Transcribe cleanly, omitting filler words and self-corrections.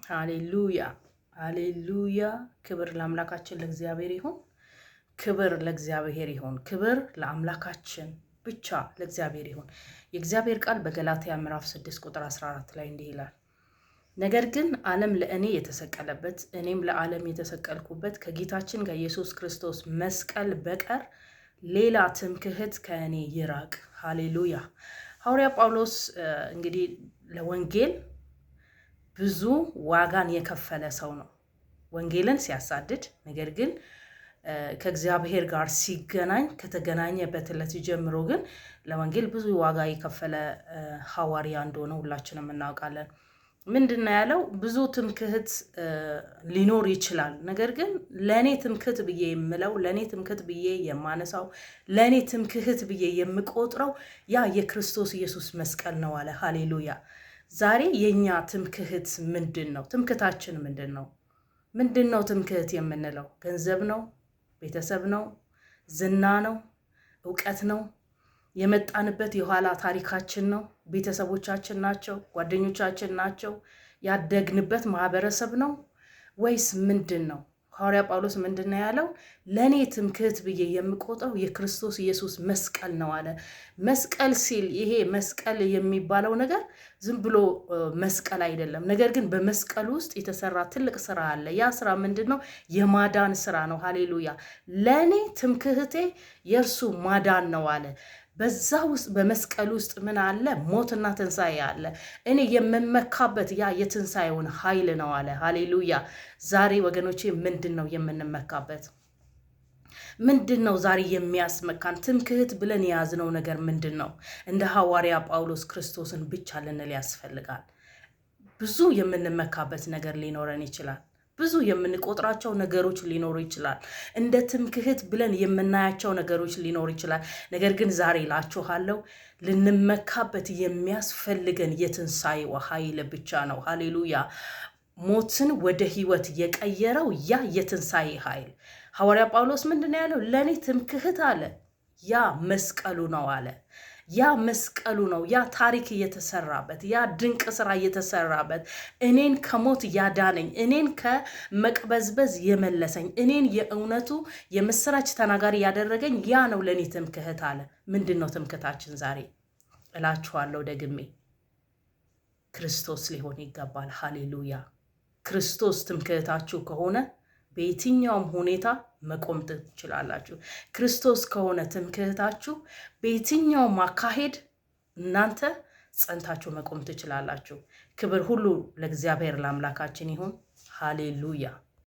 ሃሌሉያ ሃሌሉያ። ክብር ለአምላካችን ለእግዚአብሔር ይሁን። ክብር ለእግዚአብሔር ይሁን። ክብር ለአምላካችን ብቻ ለእግዚአብሔር ይሁን። የእግዚአብሔር ቃል በገላትያ ምዕራፍ 6 ቁጥር 14 ላይ እንዲህ ይላል፣ ነገር ግን ዓለም ለእኔ የተሰቀለበት እኔም ለዓለም የተሰቀልኩበት ከጌታችን ከኢየሱስ ክርስቶስ መስቀል በቀር ሌላ ትምክህት ከእኔ ይራቅ። ሃሌሉያ። ሐዋርያ ጳውሎስ እንግዲህ ለወንጌል ብዙ ዋጋን የከፈለ ሰው ነው። ወንጌልን ሲያሳድድ፣ ነገር ግን ከእግዚአብሔር ጋር ሲገናኝ ከተገናኘበት ዕለት ጀምሮ ግን ለወንጌል ብዙ ዋጋ የከፈለ ሐዋርያ እንደሆነ ሁላችንም እናውቃለን። ምንድነው ያለው? ብዙ ትምክህት ሊኖር ይችላል፣ ነገር ግን ለኔ ትምክህት ብዬ የምለው ለኔ ትምክህት ብዬ የማነሳው ለኔ ትምክህት ብዬ የምቆጥረው ያ የክርስቶስ ኢየሱስ መስቀል ነው አለ። ሃሌሉያ። ዛሬ የኛ ትምክህት ምንድነው? ትምክህታችን ምንድነው? ምንድነው ትምክህት የምንለው? ገንዘብ ነው? ቤተሰብ ነው? ዝና ነው? ዕውቀት ነው? የመጣንበት የኋላ ታሪካችን ነው? ቤተሰቦቻችን ናቸው? ጓደኞቻችን ናቸው? ያደግንበት ማህበረሰብ ነው ወይስ ምንድነው? ሐዋርያ ጳውሎስ ምንድነው ያለው? ለኔ ትምክህት ብዬ የምቆጥረው የክርስቶስ ኢየሱስ መስቀል ነው አለ። መስቀል ሲል ይሄ መስቀል የሚባለው ነገር ዝም ብሎ መስቀል አይደለም፣ ነገር ግን በመስቀል ውስጥ የተሰራ ትልቅ ስራ አለ። ያ ስራ ምንድነው? የማዳን ስራ ነው። ሃሌሉያ። ለኔ ትምክህቴ የእርሱ ማዳን ነው አለ። በዛ ውስጥ በመስቀል ውስጥ ምን አለ? ሞትና ትንሣኤ አለ። እኔ የምመካበት ያ የትንሣኤውን ኃይል ነው አለ። ሃሌሉያ። ዛሬ ወገኖቼ ምንድን ነው የምንመካበት? ምንድን ነው ዛሬ የሚያስመካን? ትምክህት ብለን የያዝነው ነገር ምንድን ነው? እንደ ሐዋርያ ጳውሎስ ክርስቶስን ብቻ ልንል ያስፈልጋል። ብዙ የምንመካበት ነገር ሊኖረን ይችላል። ብዙ የምንቆጥራቸው ነገሮች ሊኖሩ ይችላል። እንደ ትምክህት ብለን የምናያቸው ነገሮች ሊኖሩ ይችላል። ነገር ግን ዛሬ እላችኋለሁ ልንመካበት የሚያስፈልገን የትንሣኤው ኃይል ብቻ ነው። ሃሌሉያ። ሞትን ወደ ህይወት የቀየረው ያ የትንሣኤ ኃይል። ሐዋርያ ጳውሎስ ምንድን ያለው? ለኔ ትምክህት አለ ያ መስቀሉ ነው አለ። ያ መስቀሉ ነው፣ ያ ታሪክ እየተሰራበት፣ ያ ድንቅ ስራ እየተሰራበት፣ እኔን ከሞት ያዳነኝ፣ እኔን ከመቅበዝበዝ የመለሰኝ፣ እኔን የእውነቱ የምስራች ተናጋሪ ያደረገኝ ያ ነው ለኔ ትምክህት አለ። ምንድን ነው ትምክህታችን ዛሬ? እላችኋለሁ ደግሜ ክርስቶስ ሊሆን ይገባል። ሃሌሉያ። ክርስቶስ ትምክህታችሁ ከሆነ በየትኛውም ሁኔታ መቆም ትችላላችሁ። ክርስቶስ ከሆነ ትምክህታችሁ በየትኛውም አካሄድ እናንተ ጸንታችሁ መቆም ትችላላችሁ። ክብር ሁሉ ለእግዚአብሔር ለአምላካችን ይሁን። ሃሌሉያ።